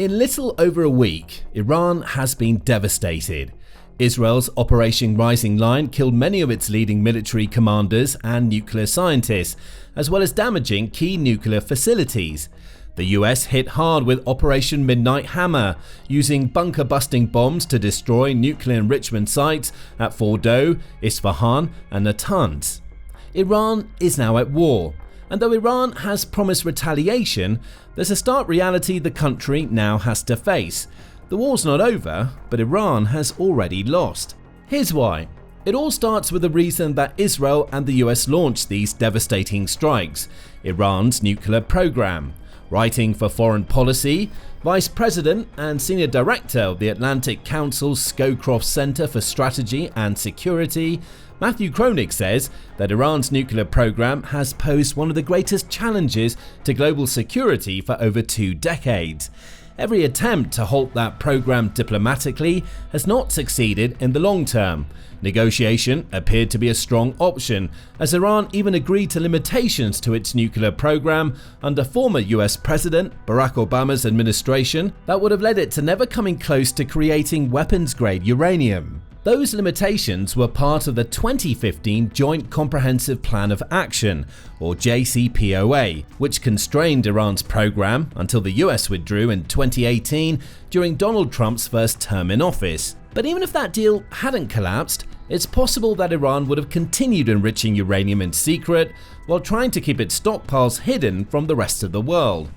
In little over a week, Iran has been devastated. Israel's Operation Rising Line killed many of its leading military commanders and nuclear scientists, as well as damaging key nuclear facilities. The US hit hard with Operation Midnight Hammer, using bunker-busting bombs to destroy nuclear enrichment sites at Fordow, Isfahan and Natanz. Iran is now at war, and though Iran has promised retaliation, there's a stark reality the country now has to face. The war's not over, but Iran has already lost. Here's why. It all starts with the reason that Israel and the US launched these devastating strikes: Iran's nuclear program. Writing for Foreign Policy, Vice President and Senior Director of the Atlantic Council's Scowcroft Center for Strategy and Security, Matthew Kronig says that Iran's nuclear program has posed one of the greatest challenges to global security for over 2 decades. Every attempt to halt that program diplomatically has not succeeded in the long term. Negotiation appeared to be a strong option, as Iran even agreed to limitations to its nuclear program under former US President Barack Obama's administration that would have led it to never coming close to creating weapons-grade uranium. Those limitations were part of the 2015 Joint Comprehensive Plan of Action, or JCPOA, which constrained Iran's program until the US withdrew in 2018 during Donald Trump's first term in office. But even if that deal hadn't collapsed, it's possible that Iran would have continued enriching uranium in secret while trying to keep its stockpiles hidden from the rest of the world.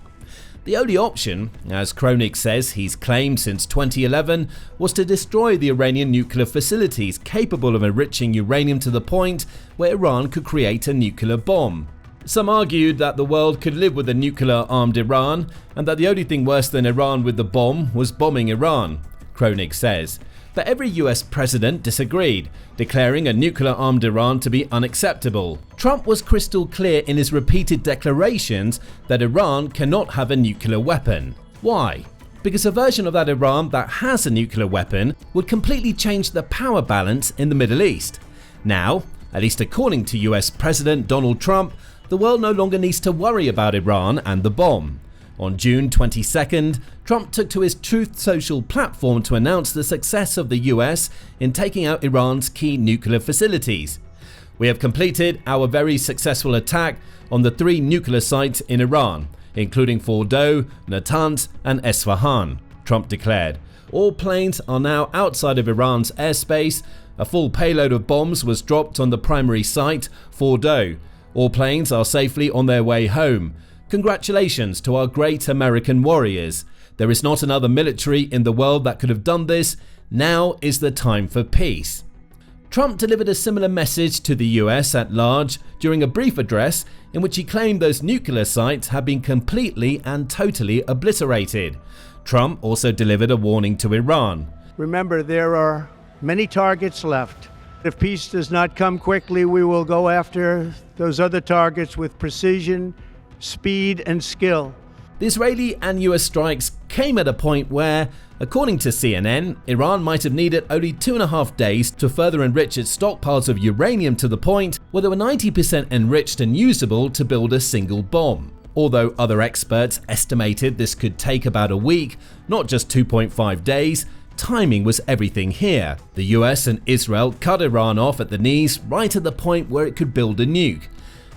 The only option, as Kronig says he's claimed since 2011, was to destroy the Iranian nuclear facilities capable of enriching uranium to the point where Iran could create a nuclear bomb. Some argued that the world could live with a nuclear-armed Iran, and that the only thing worse than Iran with the bomb was bombing Iran, Kronig says. But every US president disagreed, declaring a nuclear-armed Iran to be unacceptable. Trump was crystal clear in his repeated declarations that Iran cannot have a nuclear weapon. Why? Because a version of that Iran that has a nuclear weapon would completely change the power balance in the Middle East. Now, at least according to US President Donald Trump, the world no longer needs to worry about Iran and the bomb. On June 22nd, Trump took to his Truth Social platform to announce the success of the US in taking out Iran's key nuclear facilities. "We have completed our very successful attack on the 3 nuclear sites in Iran, including Fordow, Natanz and Isfahan," Trump declared. "All planes are now outside of Iran's airspace. A full payload of bombs was dropped on the primary site, Fordow. All planes are safely on their way home. Congratulations to our great American warriors. There is not another military in the world that could have done this. Now is the time for peace." Trump delivered a similar message to the US at large during a brief address in which he claimed those nuclear sites had been completely and totally obliterated. Trump also delivered a warning to Iran. "Remember, there are many targets left. If peace does not come quickly, we will go after those other targets with precision, speed and skill." The Israeli and US strikes came at a point where, according to CNN, Iran might have needed only 2.5 days to further enrich its stockpiles of uranium to the point where they were 90% enriched and usable to build a single bomb. Although other experts estimated this could take about a week, not just 2.5 days, timing was everything here. The US and Israel cut Iran off at the knees right at the point where it could build a nuke.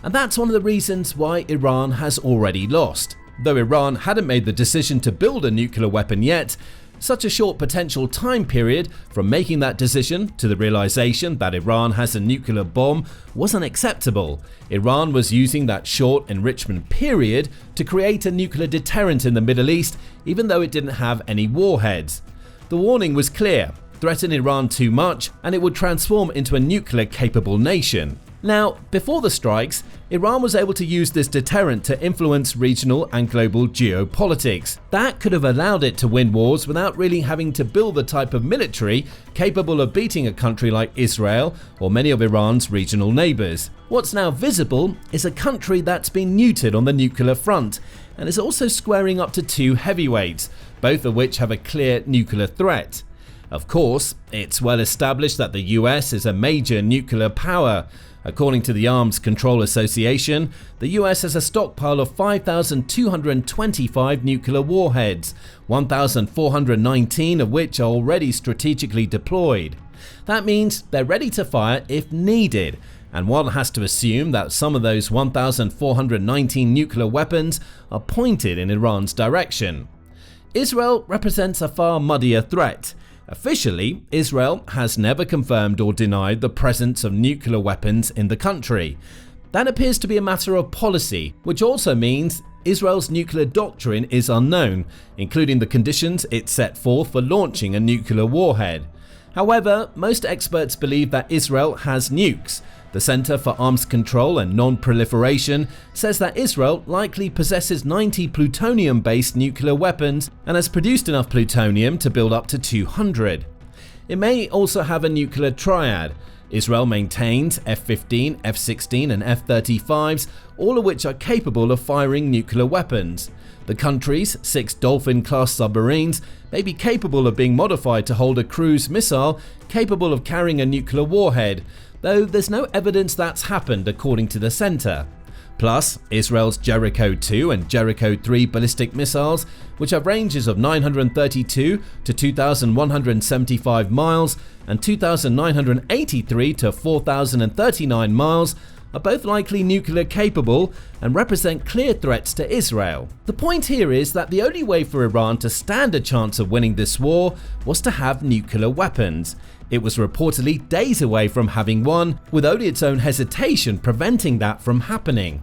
And that's one of the reasons why Iran has already lost. Though Iran hadn't made the decision to build a nuclear weapon yet, such a short potential time period from making that decision to the realization that Iran has a nuclear bomb was unacceptable. Iran was using that short enrichment period to create a nuclear deterrent in the Middle East, even though it didn't have any warheads. The warning was clear: threaten Iran too much and it would transform into a nuclear-capable nation. Now, before the strikes, Iran was able to use this deterrent to influence regional and global geopolitics. That could have allowed it to win wars without really having to build the type of military capable of beating a country like Israel or many of Iran's regional neighbors. What's now visible is a country that's been neutered on the nuclear front and is also squaring up to 2 heavyweights, both of which have a clear nuclear threat. Of course, it's well established that the US is a major nuclear power, According to the Arms Control Association, the US has a stockpile of 5,225 nuclear warheads, 1,419 of which are already strategically deployed. That means they're ready to fire if needed, and one has to assume that some of those 1,419 nuclear weapons are pointed in Iran's direction. Israel represents a far muddier threat. Officially, Israel has never confirmed or denied the presence of nuclear weapons in the country. That appears to be a matter of policy, which also means Israel's nuclear doctrine is unknown, including the conditions it set forth for launching a nuclear warhead. However, most experts believe that Israel has nukes. The Center for Arms Control and Non-Proliferation says that Israel likely possesses 90 plutonium-based nuclear weapons and has produced enough plutonium to build up to 200. It may also have a nuclear triad. Israel maintains F-15, F-16 and F-35s, all of which are capable of firing nuclear weapons. The country's 6 Dolphin-class submarines may be capable of being modified to hold a cruise missile capable of carrying a nuclear warhead, though there's no evidence that's happened according to the center. Plus, Israel's Jericho-2 and Jericho-3 ballistic missiles, which have ranges of 932 to 2,175 miles and 2,983 to 4,039 miles, are both likely nuclear capable and represent clear threats to Israel. The point here is that the only way for Iran to stand a chance of winning this war was to have nuclear weapons. It was reportedly days away from having one, with only its own hesitation preventing that from happening.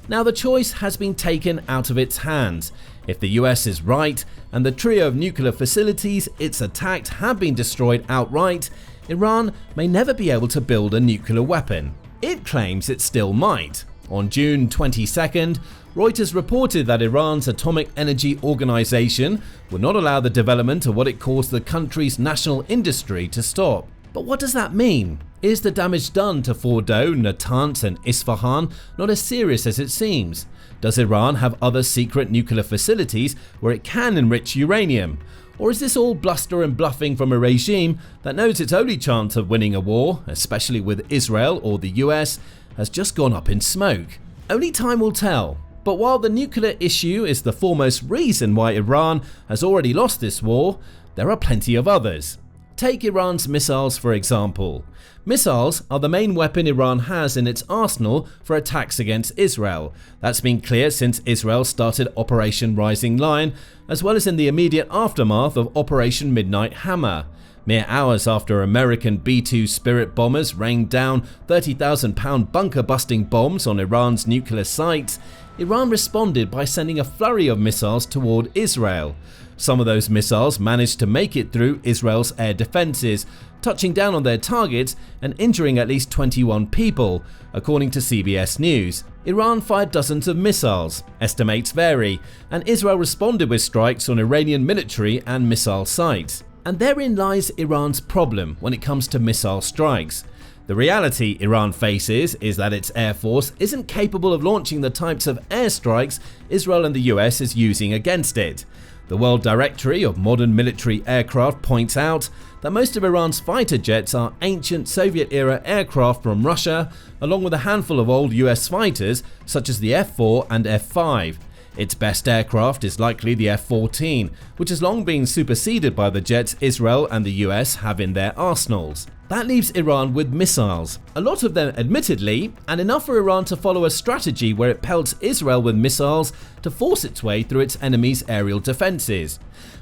Now the choice has been taken out of its hands. If the US is right and the trio of nuclear facilities it's attacked have been destroyed outright, Iran may never be able to build a nuclear weapon. It claims it still might. On June 22nd, Reuters reported that Iran's Atomic Energy Organization would not allow the development of what it calls the country's national industry to stop. But what does that mean? Is the damage done to Fordow, Natanz and Isfahan not as serious as it seems? Does Iran have other secret nuclear facilities where it can enrich uranium? Or is this all bluster and bluffing from a regime that knows its only chance of winning a war, especially with Israel or the US, has just gone up in smoke? Only time will tell. But while the nuclear issue is the foremost reason why Iran has already lost this war, there are plenty of others. Take Iran's missiles for example. Missiles are the main weapon Iran has in its arsenal for attacks against Israel. That's been clear since Israel started Operation Rising Lion, as well as in the immediate aftermath of Operation Midnight Hammer. Mere hours after American B-2 Spirit bombers rained down 30,000-pound bunker-busting bombs on Iran's nuclear sites, Iran responded by sending a flurry of missiles toward Israel. Some of those missiles managed to make it through Israel's air defenses, touching down on their targets and injuring at least 21 people, according to CBS News. Iran fired dozens of missiles, estimates vary, and Israel responded with strikes on Iranian military and missile sites. And therein lies Iran's problem when it comes to missile strikes. The reality Iran faces is that its air force isn't capable of launching the types of airstrikes Israel and the US is using against it. The World Directory of Modern Military Aircraft points out that most of Iran's fighter jets are ancient Soviet-era aircraft from Russia, along with a handful of old US fighters such as the F-4 and F-5. Its best aircraft is likely the F-14, which has long been superseded by the jets Israel and the US have in their arsenals. That leaves Iran with missiles, a lot of them admittedly, and enough for Iran to follow a strategy where it pelts Israel with missiles to force its way through its enemy's aerial defenses.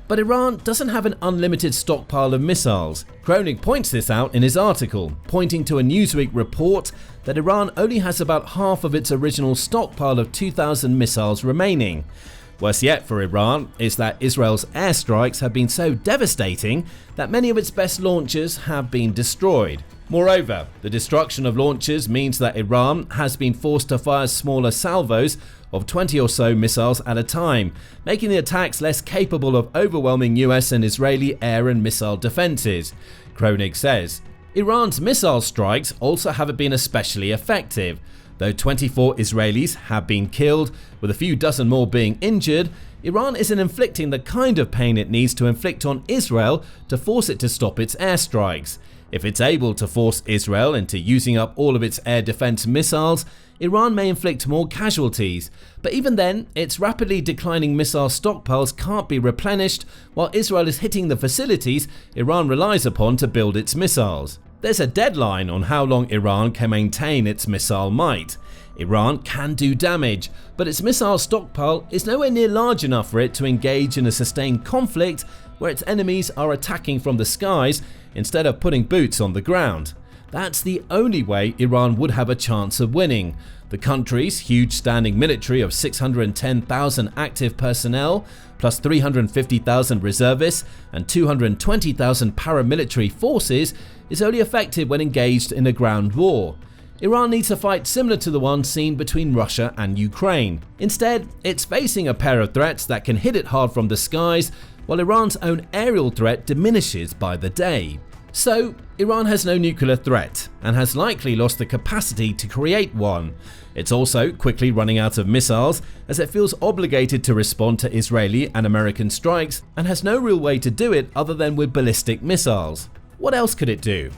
But Iran doesn't have an unlimited stockpile of missiles. Kronig points this out in his article, pointing to a Newsweek report that Iran only has about half of its original stockpile of 2,000 missiles remaining. Worse yet for Iran is that Israel's airstrikes have been so devastating that many of its best launchers have been destroyed. Moreover, the destruction of launchers means that Iran has been forced to fire smaller salvos of 20 or so missiles at a time, making the attacks less capable of overwhelming US and Israeli air and missile defenses. Kronig says, Iran's missile strikes also haven't been especially effective. Though 24 Israelis have been killed, with a few dozen more being injured, Iran isn't inflicting the kind of pain it needs to inflict on Israel to force it to stop its airstrikes. If it's able to force Israel into using up all of its air defense missiles, Iran may inflict more casualties, but even then, its rapidly declining missile stockpiles can't be replenished while Israel is hitting the facilities Iran relies upon to build its missiles. There's a deadline on how long Iran can maintain its missile might. Iran can do damage, but its missile stockpile is nowhere near large enough for it to engage in a sustained conflict where its enemies are attacking from the skies instead of putting boots on the ground. That's the only way Iran would have a chance of winning. The country's huge standing military of 610,000 active personnel, plus 350,000 reservists and 220,000 paramilitary forces, is only effective when engaged in a ground war. Iran needs a fight similar to the one seen between Russia and Ukraine. Instead, it's facing a pair of threats that can hit it hard from the skies, while Iran's own aerial threat diminishes by the day. So, Iran has no nuclear threat, and has likely lost the capacity to create one. It's also quickly running out of missiles, as it feels obligated to respond to Israeli and American strikes, and has no real way to do it other than with ballistic missiles. What else could it do?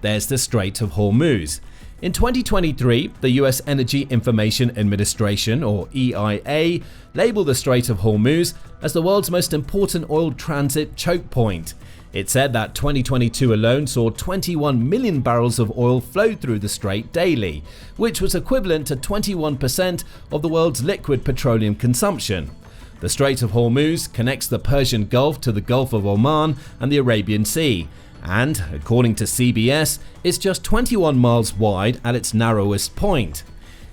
There's the Strait of Hormuz. In 2023, the US Energy Information Administration, or EIA, labeled the Strait of Hormuz as the world's most important oil transit choke point. It said that 2022 alone saw 21 million barrels of oil flow through the strait daily, which was equivalent to 21% of the world's liquid petroleum consumption. The Strait of Hormuz connects the Persian Gulf to the Gulf of Oman and the Arabian Sea, and, according to CBS, is just 21 miles wide at its narrowest point.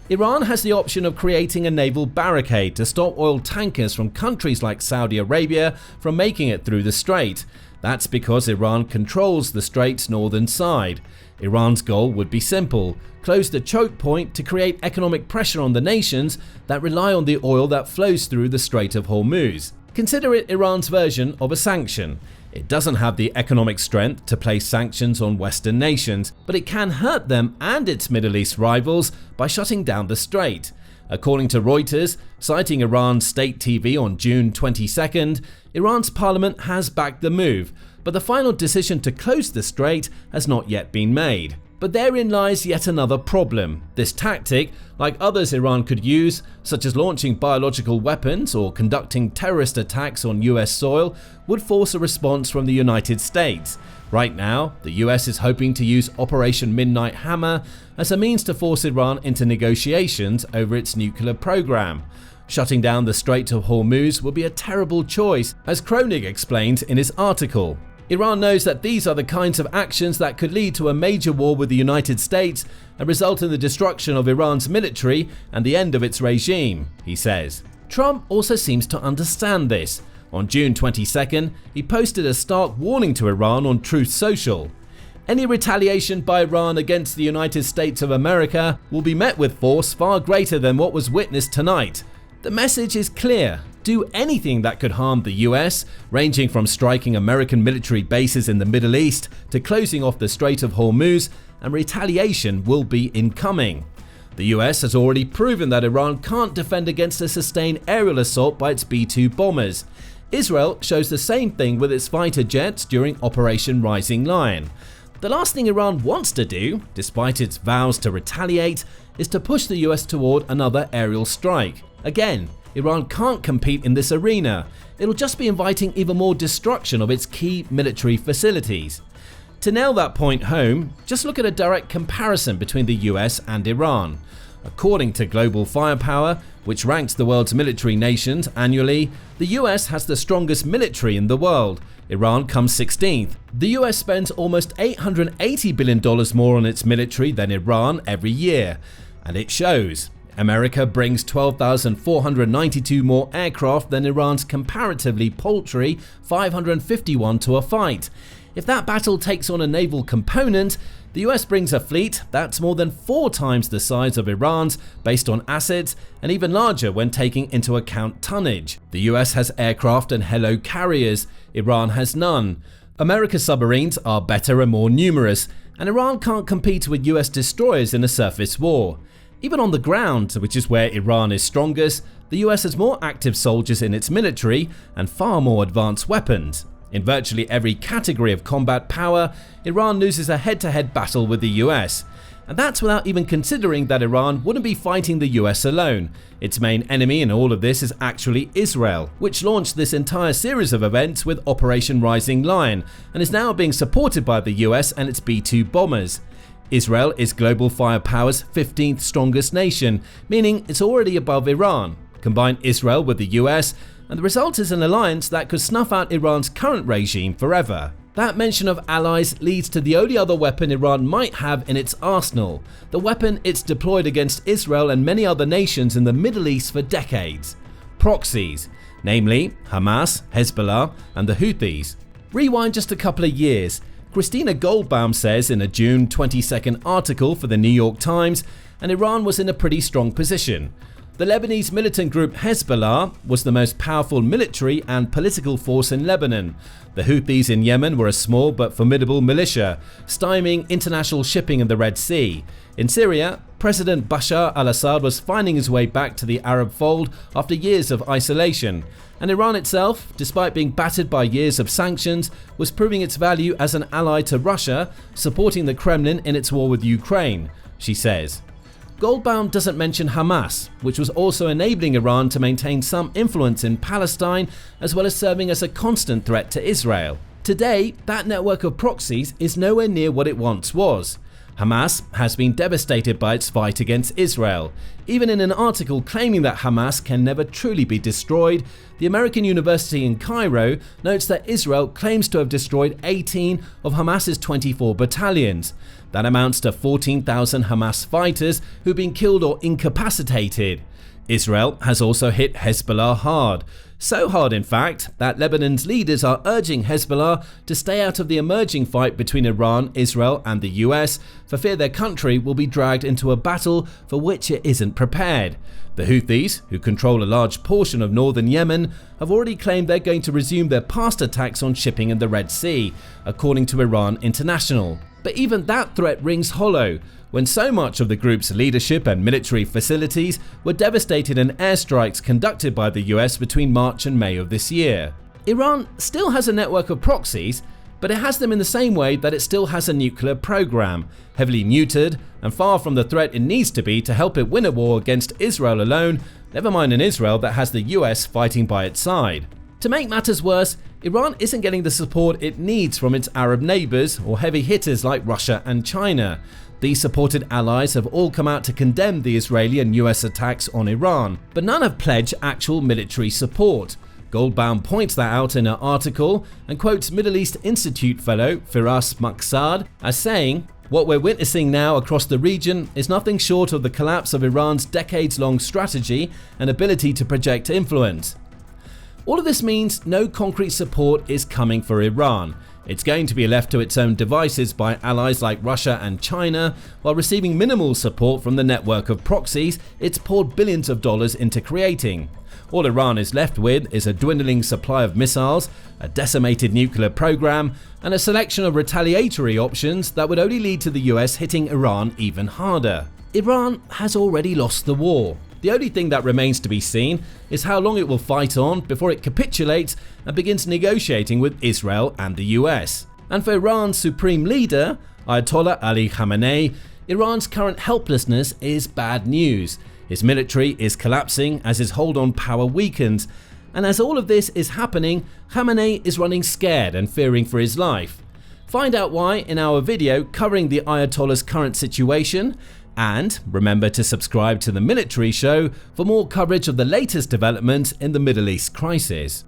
Iran has the option of creating a naval barricade to stop oil tankers from countries like Saudi Arabia from making it through the strait. That's because Iran controls the strait's northern side. Iran's goal would be simple: close the choke point to create economic pressure on the nations that rely on the oil that flows through the Strait of Hormuz. Consider it Iran's version of a sanction. It doesn't have the economic strength to place sanctions on Western nations, but it can hurt them and its Middle East rivals by shutting down the strait. According to Reuters, citing Iran's state TV on June 22nd, Iran's parliament has backed the move, but the final decision to close the strait has not yet been made. But therein lies yet another problem. This tactic, like others Iran could use, such as launching biological weapons or conducting terrorist attacks on US soil, would force a response from the United States. Right now, the US is hoping to use Operation Midnight Hammer as a means to force Iran into negotiations over its nuclear program. Shutting down the Strait of Hormuz would be a terrible choice, as Kronig explains in his article. Iran knows that these are the kinds of actions that could lead to a major war with the United States and result in the destruction of Iran's military and the end of its regime, he says. Trump also seems to understand this. On June 22nd, he posted a stark warning to Iran on Truth Social. Any retaliation by Iran against the United States of America will be met with force far greater than what was witnessed tonight. The message is clear. Do anything that could harm the US, ranging from striking American military bases in the Middle East to closing off the Strait of Hormuz, and retaliation will be incoming. The US has already proven that Iran can't defend against a sustained aerial assault by its B-2 bombers. Israel shows the same thing with its fighter jets during Operation Rising Lion. The last thing Iran wants to do, despite its vows to retaliate, is to push the US toward another aerial strike. Again, Iran can't compete in this arena. It'll just be inviting even more destruction of its key military facilities. To nail that point home, just look at a direct comparison between the US and Iran. According to Global Firepower, which ranks the world's military nations annually, the US has the strongest military in the world. Iran comes 16th. The US spends almost $880 billion more on its military than Iran every year. And it shows. America brings 12,492 more aircraft than Iran's comparatively paltry 551 to a fight. If that battle takes on a naval component, the US brings a fleet that's more than 4 times the size of Iran's based on assets, and even larger when taking into account tonnage. The US has aircraft and helo carriers, Iran has none. America's submarines are better and more numerous, and Iran can't compete with US destroyers in a surface war. Even on the ground, which is where Iran is strongest, the US has more active soldiers in its military and far more advanced weapons. In virtually every category of combat power, Iran loses a head-to-head battle with the US. And that's without even considering that Iran wouldn't be fighting the US alone. Its main enemy in all of this is actually Israel, which launched this entire series of events with Operation Rising Lion and is now being supported by the US and its B-2 bombers. Israel is global firepower's 15th strongest nation, meaning it's already above Iran. Combine Israel with the US, and the result is an alliance that could snuff out Iran's current regime forever. That mention of allies leads to the only other weapon Iran might have in its arsenal, the weapon it's deployed against Israel and many other nations in the Middle East for decades: proxies, namely Hamas, Hezbollah, and the Houthis. Rewind just a couple of years. Christina Goldbaum says in a June 22nd article for the New York Times, and Iran was in a pretty strong position. The Lebanese militant group Hezbollah was the most powerful military and political force in Lebanon. The Houthis in Yemen were a small but formidable militia, stymieing international shipping in the Red Sea. In Syria, President Bashar al-Assad was finding his way back to the Arab fold after years of isolation. And Iran itself, despite being battered by years of sanctions, was proving its value as an ally to Russia, supporting the Kremlin in its war with Ukraine, she says. Goldbaum doesn't mention Hamas, which was also enabling Iran to maintain some influence in Palestine, as well as serving as a constant threat to Israel. Today, that network of proxies is nowhere near what it once was. Hamas has been devastated by its fight against Israel. Even in an article claiming that Hamas can never truly be destroyed, the American University in Cairo notes that Israel claims to have destroyed 18 of Hamas's 24 battalions. That amounts to 14,000 Hamas fighters who've been killed or incapacitated. Israel has also hit Hezbollah hard. So hard, in fact, that Lebanon's leaders are urging Hezbollah to stay out of the emerging fight between Iran, Israel, and the US for fear their country will be dragged into a battle for which it isn't prepared. The Houthis, who control a large portion of northern Yemen, have already claimed they're going to resume their past attacks on shipping in the Red Sea, according to Iran International. But even that threat rings hollow, when so much of the group's leadership and military facilities were devastated in airstrikes conducted by the US between March and May of this year. Iran still has a network of proxies, but it has them in the same way that it still has a nuclear program, heavily neutered and far from the threat it needs to be to help it win a war against Israel alone, never mind an Israel that has the US fighting by its side. To make matters worse, Iran isn't getting the support it needs from its Arab neighbors or heavy hitters like Russia and China. These supported allies have all come out to condemn the Israeli and US attacks on Iran, but none have pledged actual military support. Goldbaum points that out in her article and quotes Middle East Institute fellow Firas Maqsad as saying, "What we're witnessing now across the region is nothing short of the collapse of Iran's decades-long strategy and ability to project influence." All of this means no concrete support is coming for Iran. It's going to be left to its own devices by allies like Russia and China, while receiving minimal support from the network of proxies it's poured billions of dollars into creating. All Iran is left with is a dwindling supply of missiles, a decimated nuclear program, and a selection of retaliatory options that would only lead to the US hitting Iran even harder. Iran has already lost the war. The only thing that remains to be seen is how long it will fight on before it capitulates and begins negotiating with Israel and the US. And for Iran's supreme leader, Ayatollah Ali Khamenei, Iran's current helplessness is bad news. His military is collapsing as his hold on power weakens. And as all of this is happening, Khamenei is running scared and fearing for his life. Find out why in our video covering the Ayatollah's current situation. And remember to subscribe to the Military Show for more coverage of the latest developments in the Middle East crisis.